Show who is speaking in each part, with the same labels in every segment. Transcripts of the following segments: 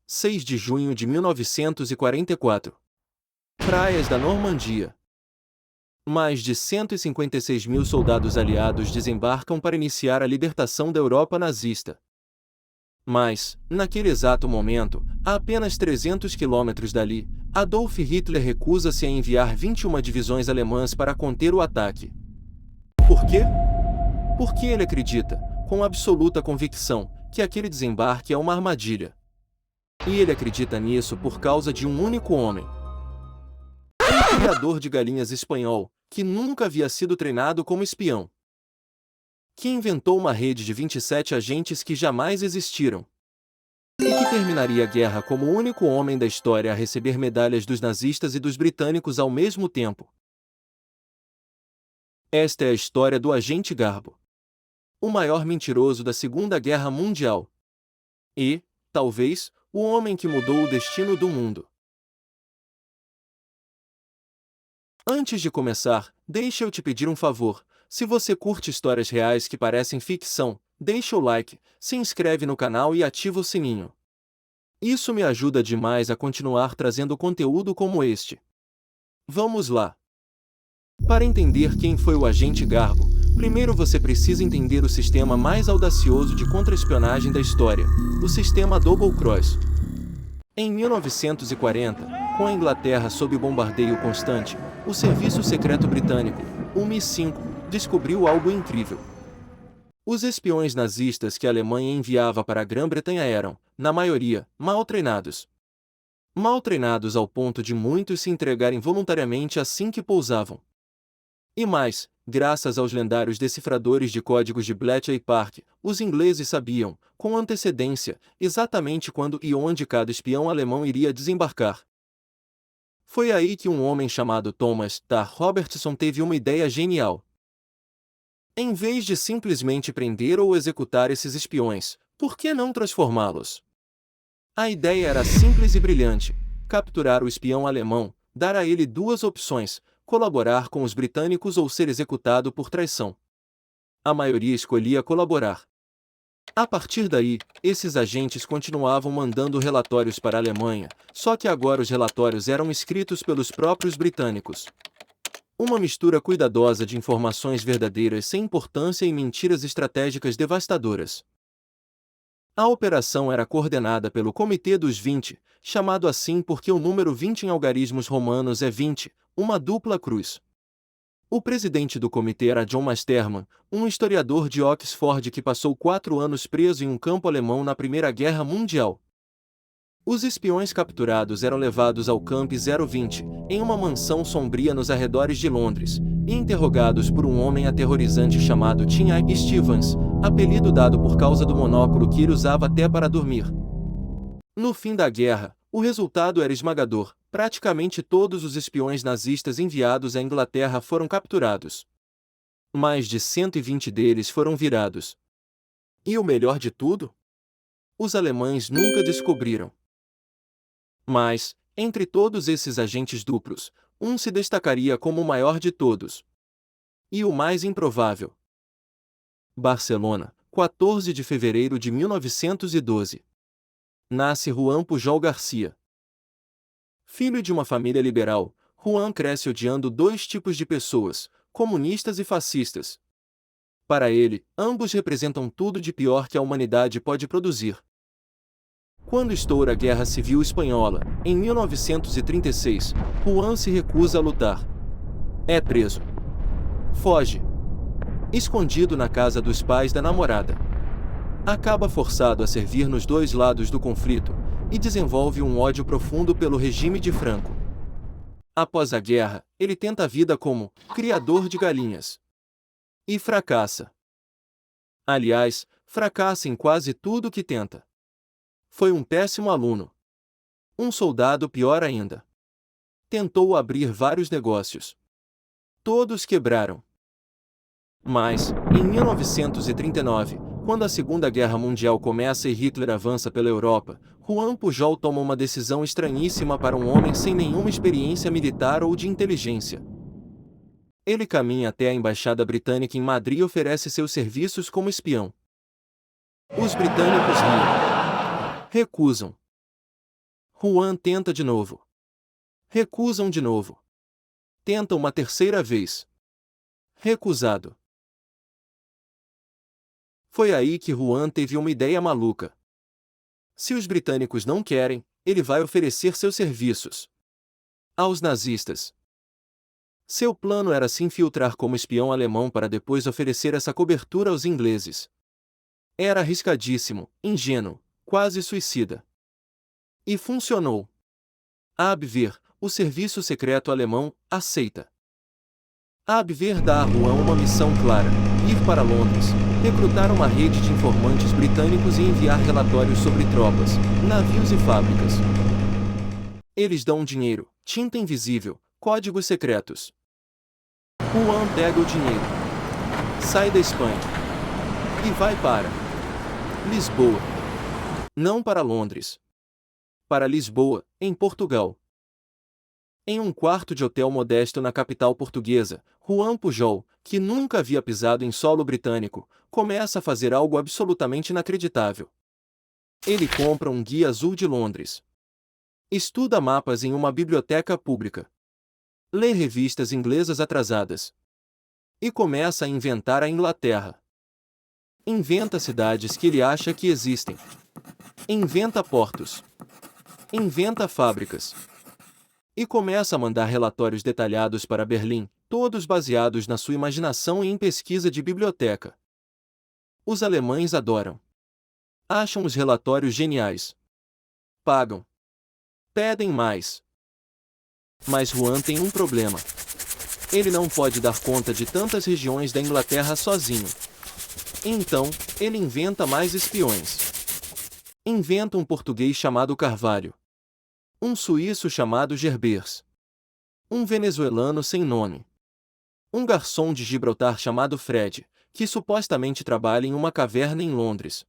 Speaker 1: 6 de junho de 1944. Praias da Normandia. Mais de 156 mil soldados aliados desembarcam para iniciar a libertação da Europa nazista. Mas, naquele exato momento, a apenas 300 quilômetros dali, Adolf Hitler recusa-se a enviar 21 divisões alemãs para conter o ataque. Por quê? Porque ele acredita, com absoluta convicção, que aquele desembarque é uma armadilha. E ele acredita nisso por causa de um único homem. Um criador de galinhas espanhol, que nunca havia sido treinado como espião. Que inventou uma rede de 27 agentes que jamais existiram. E que terminaria a guerra como o único homem da história a receber medalhas dos nazistas e dos britânicos ao mesmo tempo. Esta é a história do agente Garbo. O maior mentiroso da Segunda Guerra Mundial. E, talvez, o homem que mudou o destino do mundo. Antes de começar, deixa eu te pedir um favor. Se você curte histórias reais que parecem ficção, deixa o like, se inscreve no canal e ativa o sininho. Isso me ajuda demais a continuar trazendo conteúdo como este. Vamos lá! Para entender quem foi o agente Garbo, primeiro você precisa entender o sistema mais audacioso de contra-espionagem da história, o sistema Double Cross. Em 1940, com a Inglaterra sob bombardeio constante, o Serviço Secreto Britânico, o MI5, descobriu algo incrível. Os espiões nazistas que a Alemanha enviava para a Grã-Bretanha eram, na maioria, mal treinados. Mal treinados ao ponto de muitos se entregarem voluntariamente assim que pousavam. E mais, graças aos lendários decifradores de códigos de Bletchley Park, os ingleses sabiam, com antecedência, exatamente quando e onde cada espião alemão iria desembarcar. Foi aí que um homem chamado Thomas Thayer Robertson teve uma ideia genial. Em vez de simplesmente prender ou executar esses espiões, por que não transformá-los? A ideia era simples e brilhante: capturar o espião alemão, dar a ele duas opções: colaborar com os britânicos ou ser executado por traição. A maioria escolhia colaborar. A partir daí, esses agentes continuavam mandando relatórios para a Alemanha, só que agora os relatórios eram escritos pelos próprios britânicos. Uma mistura cuidadosa de informações verdadeiras sem importância e mentiras estratégicas devastadoras. A operação era coordenada pelo Comitê dos 20, chamado assim porque o número 20 em algarismos romanos é 20, uma dupla cruz. O presidente do comitê era John Masterman, um historiador de Oxford que passou 4 anos preso em um campo alemão na Primeira Guerra Mundial. Os espiões capturados eram levados ao Camp 020, em uma mansão sombria nos arredores de Londres, e interrogados por um homem aterrorizante chamado Tim I. Stevens, apelido dado por causa do monóculo que ele usava até para dormir. No fim da guerra, o resultado era esmagador: praticamente todos os espiões nazistas enviados à Inglaterra foram capturados. Mais de 120 deles foram virados. E o melhor de tudo? Os alemães nunca descobriram. Mas, entre todos esses agentes duplos, um se destacaria como o maior de todos. E o mais improvável. Barcelona, 14 de fevereiro de 1912. Nasce Juan Pujol Garcia. Filho de uma família liberal, Juan cresce odiando dois tipos de pessoas, comunistas e fascistas. Para ele, ambos representam tudo de pior que a humanidade pode produzir. Quando estoura a Guerra Civil Espanhola, em 1936, Juan se recusa a lutar. É preso. Foge. Escondido na casa dos pais da namorada. Acaba forçado a servir nos dois lados do conflito, e desenvolve um ódio profundo pelo regime de Franco. Após a guerra, ele tenta a vida como criador de galinhas. E fracassa. Aliás, fracassa em quase tudo que tenta. Foi um péssimo aluno. Um soldado pior ainda. Tentou abrir vários negócios. Todos quebraram. Mas, em 1939, quando a Segunda Guerra Mundial começa e Hitler avança pela Europa, Juan Pujol toma uma decisão estranhíssima para um homem sem nenhuma experiência militar ou de inteligência. Ele caminha até a Embaixada Britânica em Madrid e oferece seus serviços como espião. Os britânicos riem. Recusam. Juan tenta de novo. Recusam de novo. Tenta uma terceira vez. Recusado. Foi aí que Juan teve uma ideia maluca. Se os britânicos não querem, ele vai oferecer seus serviços aos nazistas. Seu plano era se infiltrar como espião alemão para depois oferecer essa cobertura aos ingleses. Era arriscadíssimo, ingênuo, quase suicida. E funcionou. A Abwehr, o serviço secreto alemão, aceita. A Abwehr dá a Juan uma missão clara: ir para Londres, recrutar uma rede de informantes britânicos e enviar relatórios sobre tropas, navios e fábricas. Eles dão dinheiro, tinta invisível, códigos secretos. Juan pega o dinheiro, sai da Espanha e vai para Lisboa. Não para Londres. Para Lisboa, em Portugal. Em um quarto de hotel modesto na capital portuguesa, Juan Pujol, que nunca havia pisado em solo britânico, começa a fazer algo absolutamente inacreditável. Ele compra um guia azul de Londres. Estuda mapas em uma biblioteca pública. Lê revistas inglesas atrasadas. E começa a inventar a Inglaterra. Inventa cidades que ele acha que existem. Inventa portos. Inventa fábricas. E começa a mandar relatórios detalhados para Berlim, todos baseados na sua imaginação e em pesquisa de biblioteca. Os alemães adoram. Acham os relatórios geniais. Pagam. Pedem mais. Mas Juan tem um problema. Ele não pode dar conta de tantas regiões da Inglaterra sozinho. Então, ele inventa mais espiões. Inventa um português chamado Carvalho. Um suíço chamado Gerbers. Um venezuelano sem nome. Um garçom de Gibraltar chamado Fred, que supostamente trabalha em uma caverna em Londres.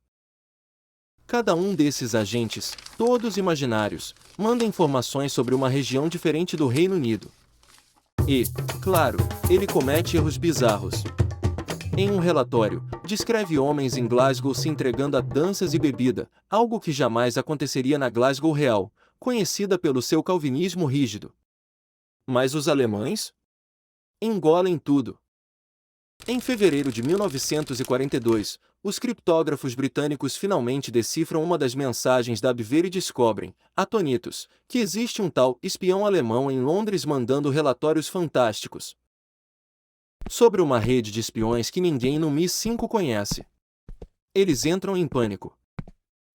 Speaker 1: Cada um desses agentes, todos imaginários, manda informações sobre uma região diferente do Reino Unido. E, claro, ele comete erros bizarros. Em um relatório, descreve homens em Glasgow se entregando a danças e bebida, algo que jamais aconteceria na Glasgow real, conhecida pelo seu calvinismo rígido. Mas os alemães? Engolem tudo. Em fevereiro de 1942, os criptógrafos britânicos finalmente decifram uma das mensagens da Abwehr e descobrem, atônitos, que existe um tal espião alemão em Londres mandando relatórios fantásticos sobre uma rede de espiões que ninguém no MI5 conhece. Eles entram em pânico.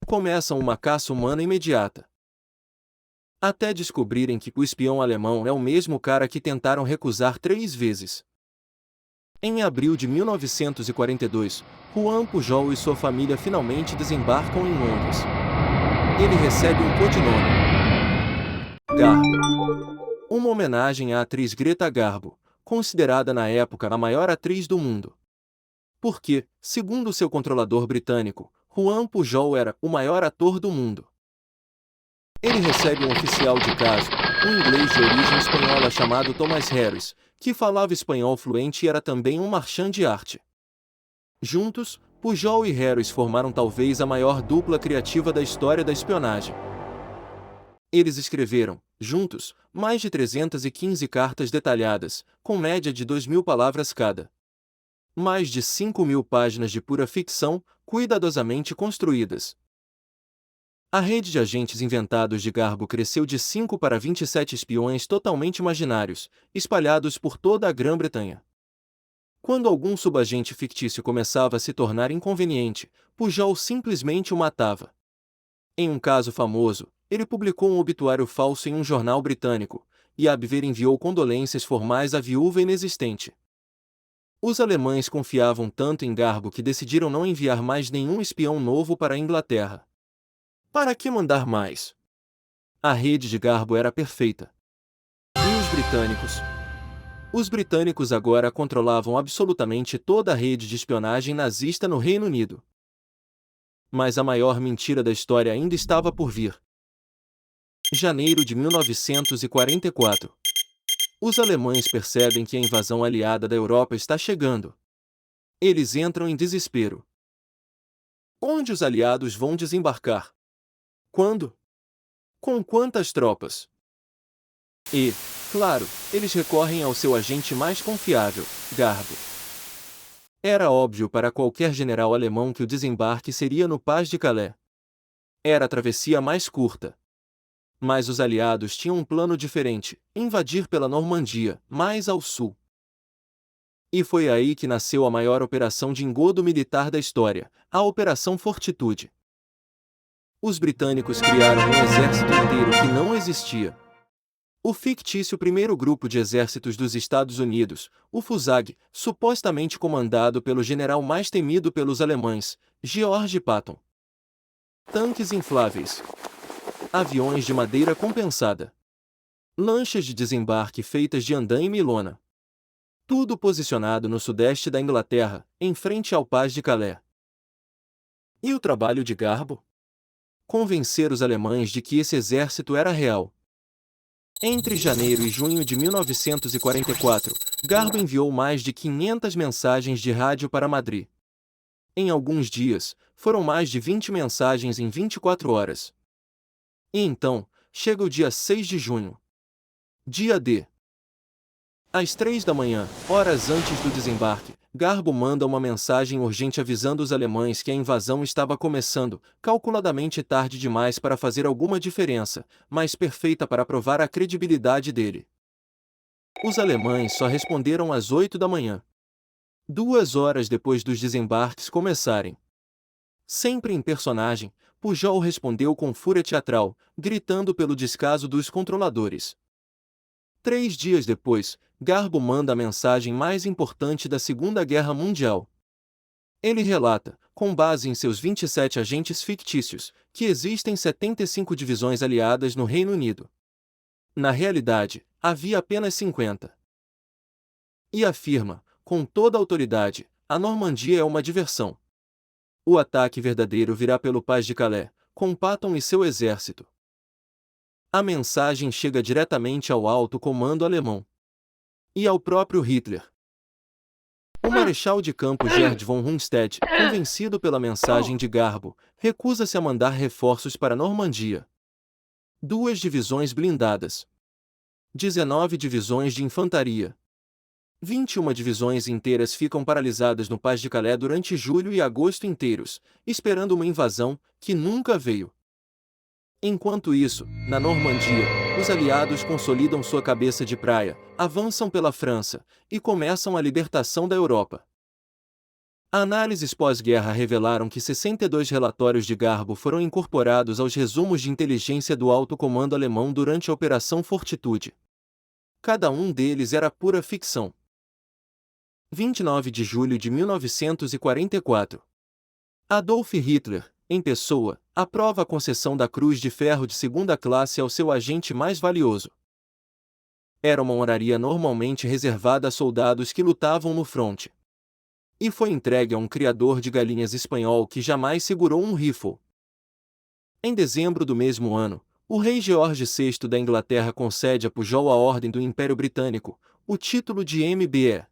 Speaker 1: Começam uma caça humana imediata. Até descobrirem que o espião alemão é o mesmo cara que tentaram recusar 3 vezes. Em abril de 1942, Juan Pujol e sua família finalmente desembarcam em Londres. Ele recebe um codinome: Garbo. Uma homenagem à atriz Greta Garbo, considerada na época a maior atriz do mundo. Porque, segundo seu controlador britânico, Juan Pujol era o maior ator do mundo. Ele recebe um oficial de caso, um inglês de origem espanhola chamado Thomas Harris, que falava espanhol fluente e era também um marchand de arte. Juntos, Pujol e Harris formaram talvez a maior dupla criativa da história da espionagem. Eles escreveram, juntos, mais de 315 cartas detalhadas, com média de 2.000 palavras cada. Mais de 5.000 páginas de pura ficção, cuidadosamente construídas. A rede de agentes inventados de Garbo cresceu de 5 para 27 espiões totalmente imaginários, espalhados por toda a Grã-Bretanha. Quando algum subagente fictício começava a se tornar inconveniente, Pujol simplesmente o matava. Em um caso famoso, ele publicou um obituário falso em um jornal britânico, e a Abwehr enviou condolências formais à viúva inexistente. Os alemães confiavam tanto em Garbo que decidiram não enviar mais nenhum espião novo para a Inglaterra. Para que mandar mais? A rede de Garbo era perfeita. E os britânicos? Os britânicos agora controlavam absolutamente toda a rede de espionagem nazista no Reino Unido. Mas a maior mentira da história ainda estava por vir. Janeiro de 1944. Os alemães percebem que a invasão aliada da Europa está chegando. Eles entram em desespero. Onde os aliados vão desembarcar? Quando? Com quantas tropas? E, claro, eles recorrem ao seu agente mais confiável, Garbo. Era óbvio para qualquer general alemão que o desembarque seria no Pas de Calais. Era a travessia mais curta. Mas os aliados tinham um plano diferente: invadir pela Normandia, mais ao sul. E foi aí que nasceu a maior operação de engodo militar da história, a Operação Fortitude. Os britânicos criaram um exército inteiro que não existia. O fictício primeiro grupo de exércitos dos Estados Unidos, o Fusag, supostamente comandado pelo general mais temido pelos alemães, George Patton. Tanques infláveis. Aviões de madeira compensada. Lanchas de desembarque feitas de andaime e lona. Tudo posicionado no sudeste da Inglaterra, em frente ao Pas de Calais. E o trabalho de Garbo? Convencer os alemães de que esse exército era real. Entre janeiro e junho de 1944, Garbo enviou mais de 500 mensagens de rádio para Madrid. Em alguns dias, foram mais de 20 mensagens em 24 horas. E então, chega o dia 6 de junho. Dia D. Às 3 da manhã, horas antes do desembarque, Garbo manda uma mensagem urgente avisando os alemães que a invasão estava começando, calculadamente tarde demais para fazer alguma diferença, mas perfeita para provar a credibilidade dele. Os alemães só responderam às 8 da manhã. 2 horas depois dos desembarques começarem. Sempre em personagem, Pujol respondeu com fúria teatral, gritando pelo descaso dos controladores. 3 dias depois, Garbo manda a mensagem mais importante da Segunda Guerra Mundial. Ele relata, com base em seus 27 agentes fictícios, que existem 75 divisões aliadas no Reino Unido. Na realidade, havia apenas 50. E afirma, com toda a autoridade, a Normandia é uma diversão. O ataque verdadeiro virá pelo Pas de Calais, com Patton e seu exército. A mensagem chega diretamente ao alto comando alemão. E ao próprio Hitler. O marechal de campo Gerd von Rundstedt, convencido pela mensagem de Garbo, recusa-se a mandar reforços para a Normandia. 2 divisões blindadas. 19 divisões de infantaria. 21 divisões inteiras ficam paralisadas no Pas de Calais durante julho e agosto inteiros, esperando uma invasão, que nunca veio. Enquanto isso, na Normandia, os aliados consolidam sua cabeça de praia, avançam pela França, e começam a libertação da Europa. Análises pós-guerra revelaram que 62 relatórios de Garbo foram incorporados aos resumos de inteligência do alto comando alemão durante a Operação Fortitude. Cada um deles era pura ficção. 29 de julho de 1944. Adolf Hitler, em pessoa, aprova a concessão da Cruz de Ferro de segunda classe ao seu agente mais valioso. Era uma honraria normalmente reservada a soldados que lutavam no fronte. E foi entregue a um criador de galinhas espanhol que jamais segurou um rifle. Em dezembro do mesmo ano, o rei George VI da Inglaterra concede a Pujol a Ordem do Império Britânico, o título de MBE.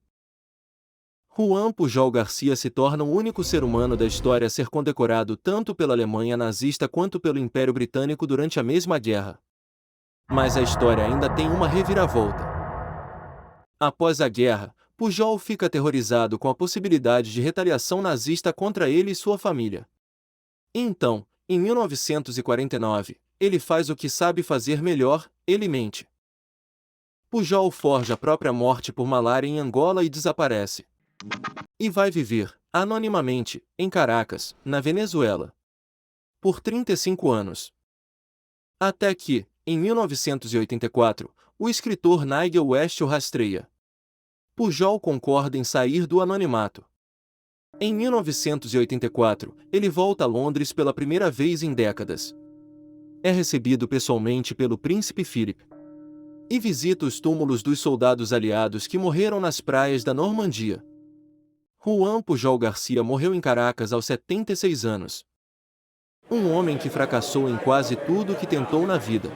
Speaker 1: Juan Pujol Garcia se torna o único ser humano da história a ser condecorado tanto pela Alemanha nazista quanto pelo Império Britânico durante a mesma guerra. Mas a história ainda tem uma reviravolta. Após a guerra, Pujol fica aterrorizado com a possibilidade de retaliação nazista contra ele e sua família. Então, em 1949, ele faz o que sabe fazer melhor: ele mente. Pujol forja a própria morte por malária em Angola e desaparece. E vai viver, anonimamente, em Caracas, na Venezuela. Por 35 anos. Até que, em 1984, o escritor Nigel West o rastreia. Pujol concorda em sair do anonimato. Em 1984, ele volta a Londres pela primeira vez em décadas. É recebido pessoalmente pelo príncipe Philip. E visita os túmulos dos soldados aliados que morreram nas praias da Normandia. Juan Pujol Garcia morreu em Caracas aos 76 anos. Um homem que fracassou em quase tudo o que tentou na vida.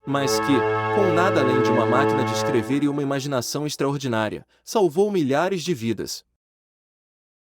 Speaker 1: Mas que, com nada além de uma máquina de escrever e uma imaginação extraordinária, salvou milhares de vidas.